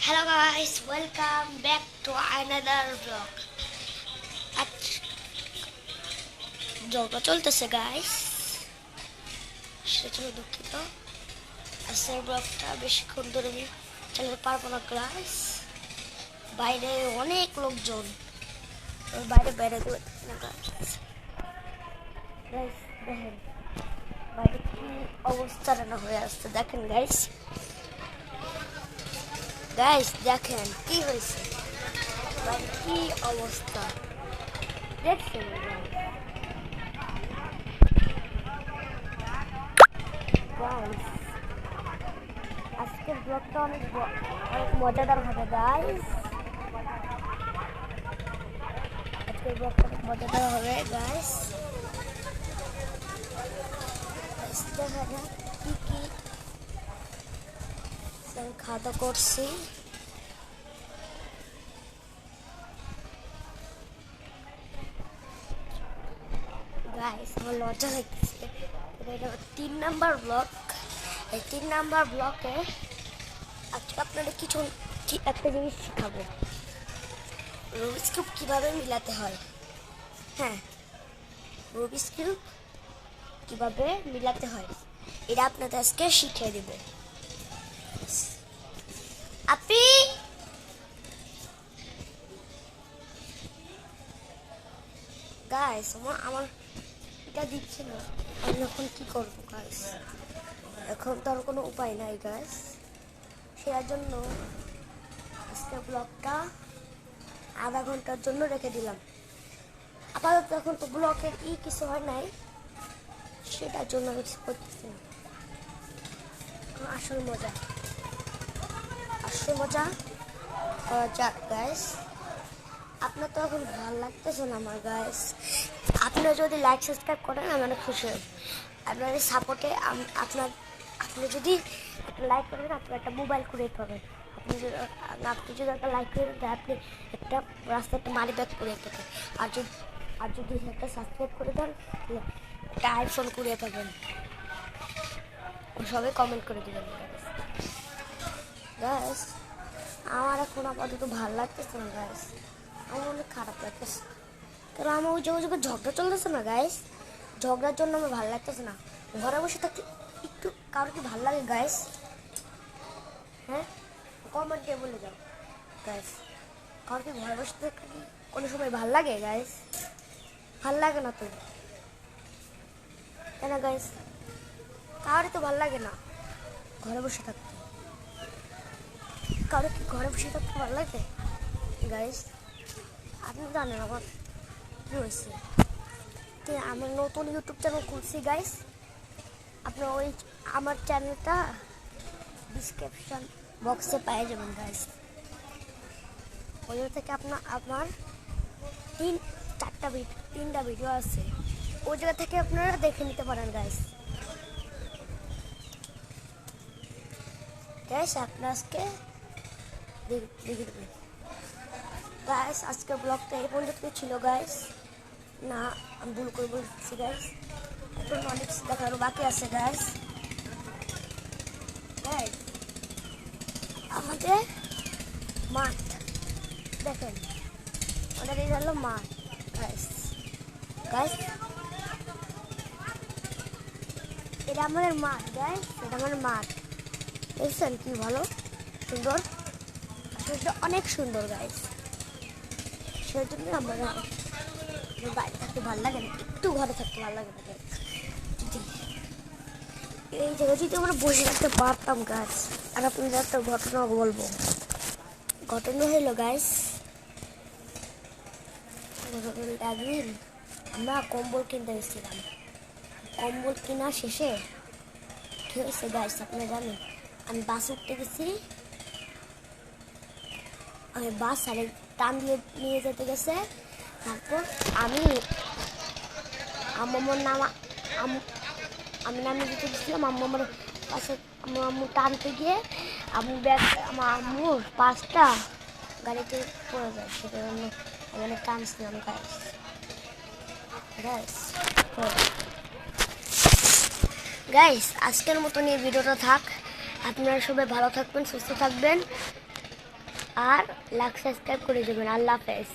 Hello guys, welcome back to another vlog. আজ ঝগড়া চলতেছে গাইস, সেজন্য দুঃখিত। আজকের ব্লগটা বেশিক্ষণ ধরে আমি চালাতে পারবো না গাইস। বাইরে অনেক লোকজন, বাইরে বেরোতে পারছি না গাইস। দেখেন বাইরে কি অবস্থাটা না হয়ে আসছে, দেখেন গাইস। গাইস দেখেন কি হয়েছে, বাইরে কি অবস্থা দেখছেন গাইস। আজকের ব্লগটা অনেক মজাদার হবে গাইস। আজকের ব্লগটা অনেক মজাদার হবে গাইস। দেখা যাক কি কি খাওয়া দাওয়া করছি। গাইস আমার লজ্জা লাগছে, এটা 3 নাম্বার ব্লগ। এই 3 নাম্বার ব্লকে আজকে আপনাদের কিছু একটা জিনিস শেখাবো, রুবিক্স কিউব কীভাবে মিলাতে হয়। হ্যাঁ, রুবিক্স কিউব কীভাবে মিলাতে হয় এটা আপনাদের আজকে শিখিয়ে দেব। আপনি গাইস আমার এটা দিচ্ছে না, আমি এখন কি করবো গাইস? এখন তো আর কোনো উপায় নাই গাইস, সেটার জন্য আজকে ব্লগটা আধা ঘন্টার জন্য রেখে দিলাম। আপাতত এখন তো ব্লগের কিছু হয় নাই, সেটার জন্য আমি কিছু করতেছি না। আসল মজা করা যাক গাইস। আপনার তো এখন ভালো লাগতেছে না আমার গাইস। আপনারা যদি লাইক সাবস্ক্রাইব করেন আমি অনেক খুশি হই। আপনাদের সাপোর্টে আপনি যদি একটা লাইক করেন, আপনি একটা মোবাইল করে পাবেন। আপনি যদি একটা লাইক করেন, আপনি একটা রাস্তায় একটা মানি ব্যাগ করে পাবেন। আর যদি একটা সাবস্ক্রাইব করে দেন, একটা আইফোন করে পাবেন। সবাই কমেন্ট করে দেবেন গাইস। আমার এখন আপাতত ভালো লাগতেছে না গাইস, আমার অনেক খারাপ লাগতেছে, কারণ আমার ওই জায়গায় ঝগড়া চলতেছে না গাইস। ঝগড়ার জন্য আমার ভালো লাগতেছে না। ঘরে বসে থাকতে একটু কারোর কি ভালো লাগে গাইস? হ্যাঁ, কমেন্টে বলে যাও গাইস, কারোর কি ঘরে বসে থাকতে কোনো সময় ভালো লাগে গাইস? ভাল লাগে না তো, তাই না গাইস? কারোরই তো ভালো লাগে না ঘরে বসে থাকতে। কারো কি ঘরে বসে থাকতে ভালো লাগে গাইস? আপনি জানেন আমার কী হয়েছে? আমার নতুন ইউটিউব চ্যানেল খুলছি গাইস। আপনার ওই আমার চ্যানেলটা ডিসক্রিপশন বক্সে পেয়ে যাবেন গাইস। ওই থেকে আমার তিনটা ভিডিও আছে, ওই জায়গা থেকে আপনারা দেখে নিতে পারেন গাইস। আপনার আজকে দেখে দেবেন গাইস। আজকের ব্লগটা এই পর্যন্ত ছিল গাইস। না, আমি ভুল করে বলছি গাইস, এখন অনেক দেখারও বাকি আছে গাইস। আমাদের মাঠ দেখেন, আমাদের এই হলো মাঠ গাইস। এটা আমাদের মাঠ গাইস, এটা আমাদের মাঠ। দেখছেন কি ভালো সুন্দর, আসলে অনেক সুন্দর গাইস। সেই জন্য আমার বাইরে থাকতে ভালো লাগে না, একটু ঘরে থাকতে ভালো লাগে না। এই জায়গায় যদি আমরা বসে থাকতে পারতাম গাছ। আর আপনাদের একটা ঘটনা বলবো। ঘটনা হলো গাইস, একদিন আমরা কম্বল কিনতে গেছিলাম। কম্বল কেনা শেষে কি হয়েছে গাইস আপনি জানেন? আমি বাস উঠতে গেছি, আমি বাস আরে টান দিয়ে নিয়ে যেতে গেছে। তারপর আমি নামিয়ে দিতে গেছিলাম। আমার পাশে আম্মু টানতে গিয়ে আমার আম্মুর পাঁচটা গাড়িতে পড়ে যায়, সেটা জন্য আমি টানছিলাম গাইস। আজকের মতন এই ভিডিওটা থাক। আপনারা সবাই ভালো থাকবেন, সুস্থ থাকবেন। আর লাইক সাবস্ক্রাইব করে যাবেন। আল্লাহ হাফেজ।